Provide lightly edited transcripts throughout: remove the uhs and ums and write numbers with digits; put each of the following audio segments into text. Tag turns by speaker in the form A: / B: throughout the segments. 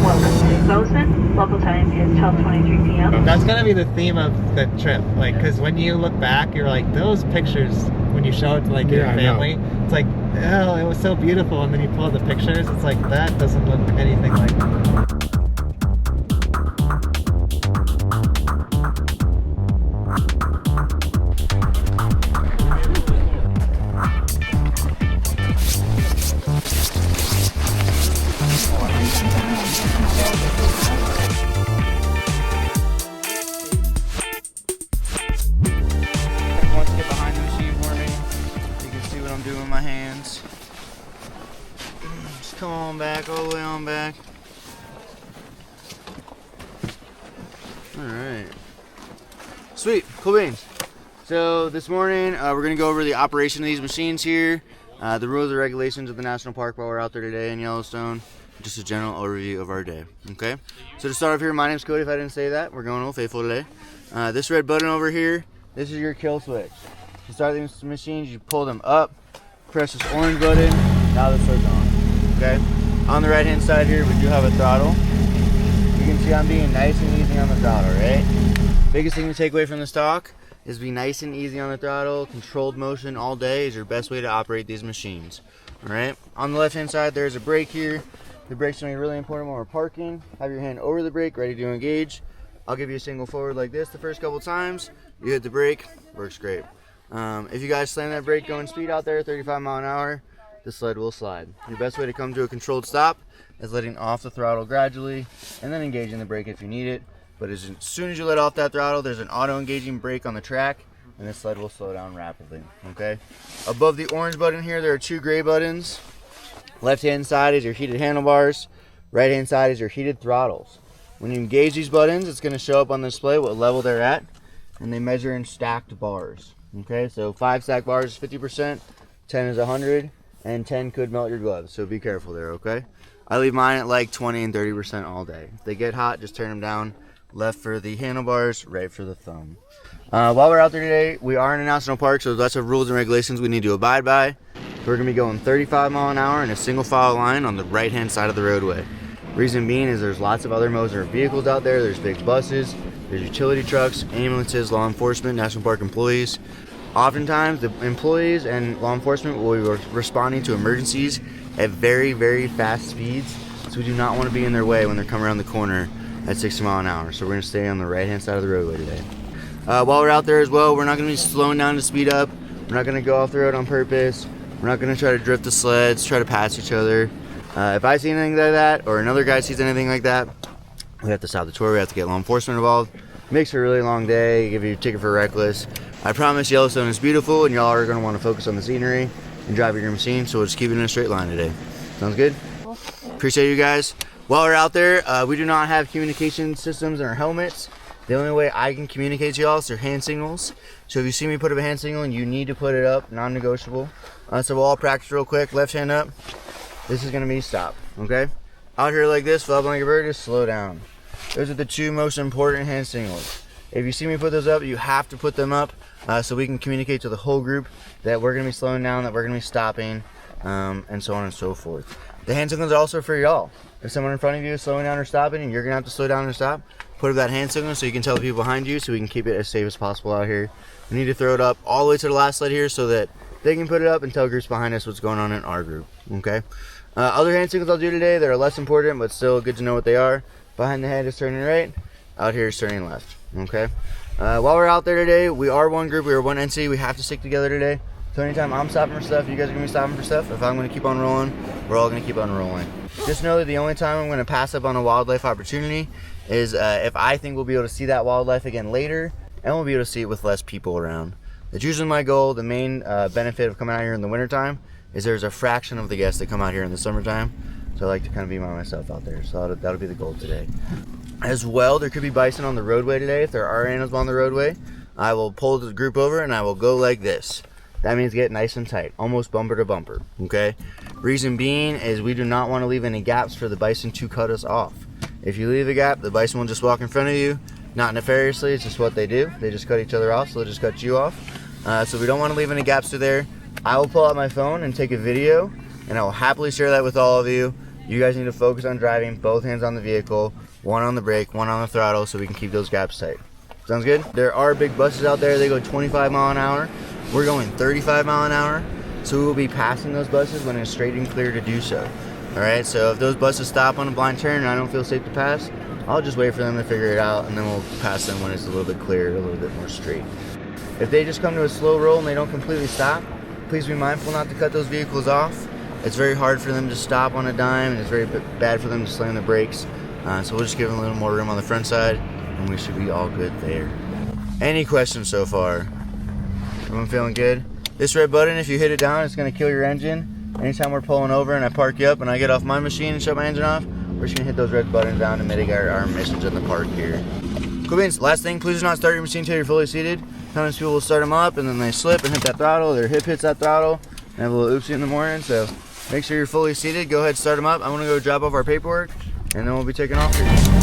A: Welcome to Bozeman. Local time is 12:23 p.m.
B: That's gonna be the theme of the trip, like, because when you look back, you're like, those pictures, when you show it to like your family, it's like, oh, it was so beautiful, and then you pull out the pictures, it's like, that doesn't look anything like that.
C: Once you get behind the machine for me, you can see what I'm doing with my hands. Just come on back, all the way on back. Alright. Sweet, cool beans. So this morning we're going to go over the operation of these machines here, the rules and regulations of the national park while we're out there today in Yellowstone, just a general overview of our day. Okay, so to start off here, my name's Cody. If I didn't say that, we're going Old Faithful today. This red button over here, this is your kill switch. To start these machines, you pull them up, press this orange button, now the switch on. Okay, on the right hand side here, we do have a throttle. You can see I'm being nice and easy on the throttle, right? Biggest thing to take away from this talk is be nice and easy on the throttle. Controlled motion all day is your best way to operate these machines. All right, on the left hand side, there's a brake here. The brake's gonna be really important when we're parking. Have your hand over the brake, ready to engage. I'll give you a single forward like this the first couple times. You hit the brake, works great. If you guys slam that brake going speed out there, 35 mile an hour, the sled will slide. Your best way to come to a controlled stop is letting off the throttle gradually and then engaging the brake if you need it. But as soon as you let off that throttle, there's an auto engaging brake on the track and the sled will slow down rapidly, okay? Above the orange button here, there are two gray buttons. Left hand side is your heated handlebars. Right hand side is your heated throttles. When you engage these buttons, it's going to show up on the display what level they're at, and they measure in stacked bars. Okay, so 5 stacked bars is 50%, 10 is 100, and 10 could melt your gloves, so be careful there, okay? I leave mine at like 20 and 30% all day. If they get hot, just turn them down. Left for the handlebars, right for the thumb. While we're out there today, we are in a national park, so there's lots of rules and regulations we need to abide by. We're going to be going 35 mile an hour in a single file line on the right hand side of the roadway. Reason being is there's lots of other modes or vehicles out there. There's big buses, there's utility trucks, ambulances, law enforcement, national park employees. Oftentimes the employees and law enforcement will be responding to emergencies at very, very fast speeds, so we do not want to be in their way when they're coming around the corner at 60 mile an hour. So we're going to stay on the right hand side of the roadway today. While we're out there as well, we're not going to be slowing down to speed up. We're not going to go off the road on purpose. We're not going to try to drift the sleds, try to pass each other. If I see anything like that, or another guy sees anything like that, we have to stop the tour. We have to get law enforcement involved. Makes for a really long day, give you a ticket for reckless. I promise Yellowstone is beautiful, and y'all are going to want to focus on the scenery and drive your machine, so we'll just keep it in a straight line today. Sounds good? Appreciate you guys. While we're out there, we do not have communication systems in our helmets. The only way I can communicate to y'all is through hand signals. So if you see me put up a hand signal and you need to put it up, non-negotiable. So we'll all practice real quick. Left hand up. This is going to be stop, okay? Out here like this, flop like a bird, just slow down. Those are the two most important hand signals. If you see me put those up, you have to put them up so we can communicate to the whole group that we're going to be slowing down, that we're going to be stopping, and so on and so forth. The hand signals are also for y'all. If someone in front of you is slowing down or stopping and you're going to have to slow down or stop, put up that hand signal so you can tell the people behind you, so we can keep it as safe as possible out here. We need to throw it up all the way to the last sled here so that they can put it up and tell groups behind us what's going on in our group, okay? Other hand signals I'll do today that are less important but still good to know what they are. Behind the head is turning right, out here is turning left, okay? While we're out there today, we are one group, we are one entity, we have to stick together today. So anytime I'm stopping for stuff, you guys are going to be stopping for stuff. If I'm going to keep on rolling, we're all going to keep on rolling. Just know that the only time I'm going to pass up on a wildlife opportunity is if I think we'll be able to see that wildlife again later, and we'll be able to see it with less people around. That's usually my goal. The main benefit of coming out here in the wintertime is there's a fraction of the guests that come out here in the summertime. So I like to kind of be by myself out there. So that'll be the goal today. As well, there could be bison on the roadway today. If there are animals on the roadway, I will pull the group over and I will go like this. That means get nice and tight, almost bumper to bumper, okay? Reason being is we do not want to leave any gaps for the bison to cut us off. If you leave a gap, the bison will just walk in front of you. Not nefariously, it's just what they do. They just cut each other off, so they'll just cut you off. So we don't want to leave any gaps through there. I will pull out my phone and take a video, and I will happily share that with all of you. You guys need to focus on driving, both hands on the vehicle, one on the brake, one on the throttle, so we can keep those gaps tight. Sounds good? There are big buses out there. They go 25 mile an hour. We're going 35 mile an hour. So we will be passing those buses when it's straight and clear to do so. All right, so if those buses stop on a blind turn and I don't feel safe to pass, I'll just wait for them to figure it out, and then we'll pass them when it's a little bit clear, a little bit more straight. If they just come to a slow roll and they don't completely stop, please be mindful not to cut those vehicles off. It's very hard for them to stop on a dime, and it's very bad for them to slam the brakes. So we'll just give them a little more room on the front side, and we should be all good there. Any questions so far? Everyone feeling good? This red button, if you hit it down, it's gonna kill your engine. Anytime we're pulling over and I park you up and I get off my machine and shut my engine off, we're just gonna hit those red buttons down to mitigate our emissions in the park here. Cool beans. Last thing, please do not start your machine until you're fully seated. Sometimes people will start them up and then they slip and hit that throttle, their hip hits that throttle, and have a little oopsie in the morning, so make sure you're fully seated. Go ahead, start them up. I'm gonna go drop off our paperwork, and then we'll be taking off here.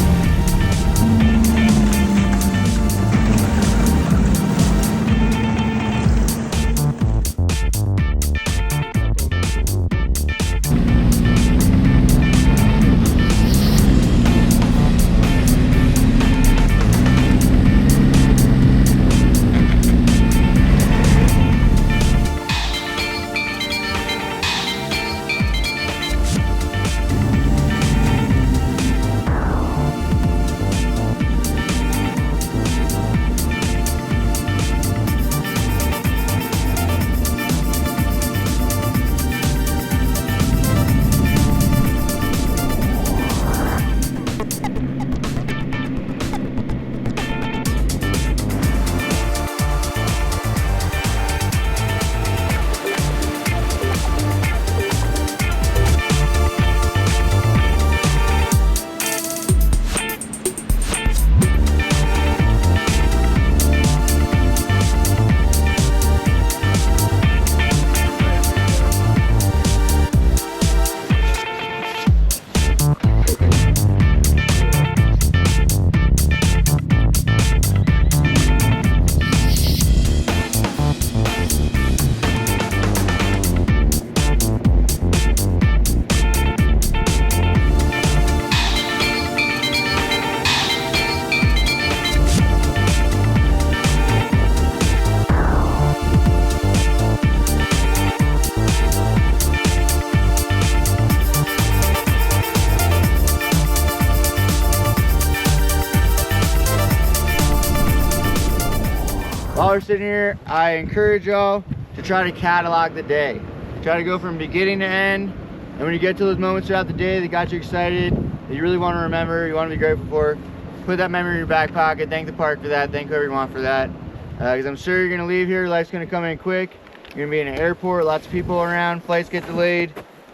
C: While we're sitting here, I encourage y'all to try to catalog the day. Try to go from beginning to end, and when you get to those moments throughout the day that got you excited, that you really want to remember, you want to be grateful for, put that memory in your back pocket. Thank the park for that, thank whoever you want for that. Because I'm sure you're going to leave here, life's going to come in quick. You're going to be in an airport, lots of people around, flights get delayed,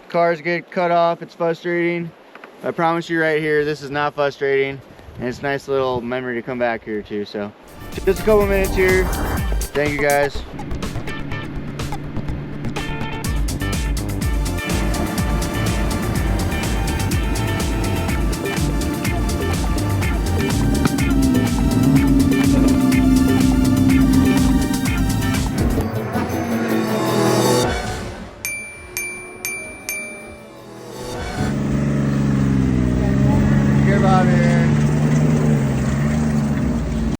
C: cars get cut off, it's frustrating. I promise you right here, this is not frustrating, and it's a nice little memory to come back here to. So just a couple minutes here. Thank you guys.